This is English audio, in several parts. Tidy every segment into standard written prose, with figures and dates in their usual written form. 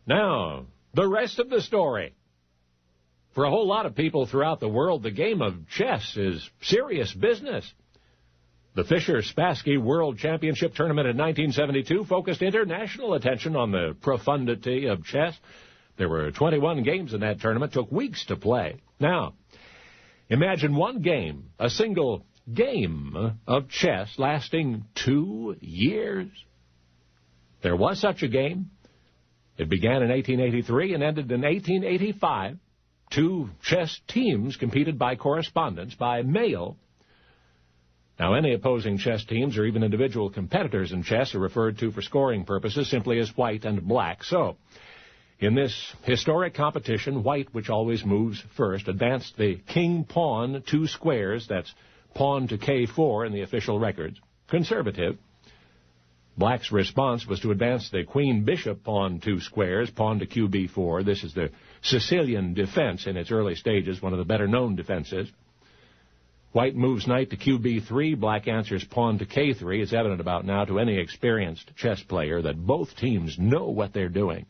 Now, the rest of the story. For a whole lot of people throughout the world, the game of chess is serious business. The Fischer-Spassky World Championship Tournament in 1972 focused international attention on the profundity of chess. There were 21 games in that tournament, took weeks to play. Now, imagine one game, a single game of chess lasting 2 years. There was such a game. It began in 1883 and ended in 1885. 2 chess teams competed by correspondence, by mail. Now, any opposing chess teams or even individual competitors in chess are referred to for scoring purposes simply as white and black. So, in this historic competition, white, which always moves first, advanced the king-pawn 2 squares. That's pawn to k4 in the official records. Conservative. Black's response was to advance the queen-bishop pawn 2 squares, pawn to qb4. This is the Sicilian defense in its early stages, one of the better-known defenses. White moves knight to qb3. Black answers pawn to k3. It's evident about now to any experienced chess player that both teams know what they're doing,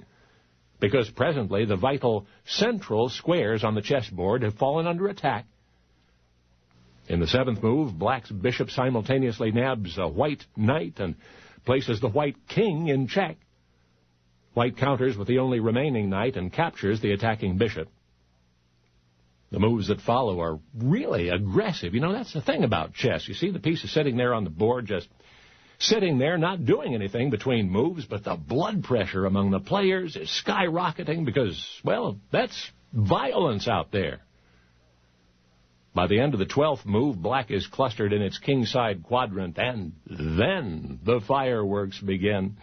because presently the vital central squares on the chessboard have fallen under attack. In the 7th move, Black's bishop simultaneously nabs a white knight and places the white king in check. White counters with the only remaining knight and captures the attacking bishop. The moves that follow are really aggressive. You know, that's the thing about chess. You see the piece is sitting there on the board, just sitting there, not doing anything between moves, but the blood pressure among the players is skyrocketing because, well, that's violence out there. By the end of the 12th move, Black is clustered in its kingside quadrant, and then the fireworks begin.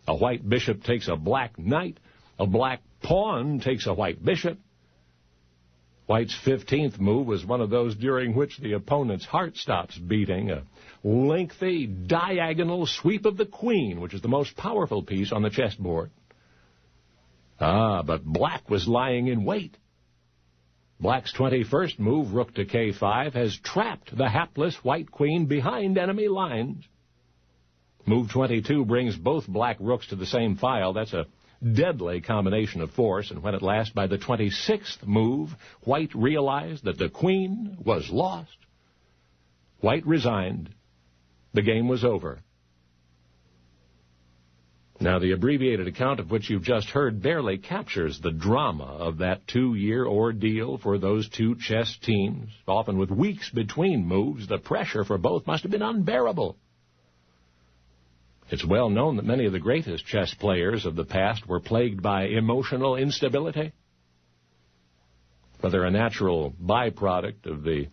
A white bishop takes a black knight. A black pawn takes a white bishop. White's 15th move was one of those during which the opponent's heart stops beating, a lengthy diagonal sweep of the queen, which is the most powerful piece on the chessboard. But Black was lying in wait. Black's 21st move, rook to k5, has trapped the hapless white queen behind enemy lines. Move 22 brings both black rooks to the same file. That's a deadly combination of force, and when at last, by the 26th move, White realized that the queen was lost. White resigned. The game was over. Now, the abbreviated account of which you've just heard barely captures the drama of that 2-year ordeal for those 2 chess teams. Often with weeks between moves, the pressure for both must have been unbearable. It's well known that many of the greatest chess players of the past were plagued by emotional instability. Whether a natural byproduct of the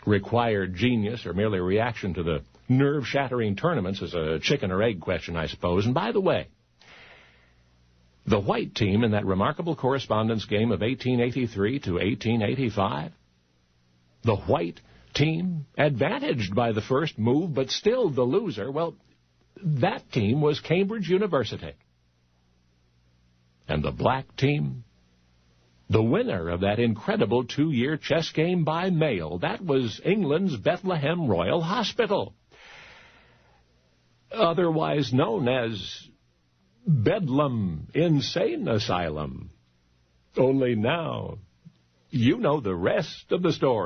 required genius or merely a reaction to the nerve-shattering tournaments is a chicken or egg question, I suppose. And by the way, the white team in that remarkable correspondence game of 1883 to 1885, the white team advantaged by the first move but still the loser, well, that team was Cambridge University. And the black team, the winner of that incredible 2-year chess game by mail, that was England's Bethlehem Royal Hospital, otherwise known as Bedlam Insane Asylum. Only now, you know the rest of the story.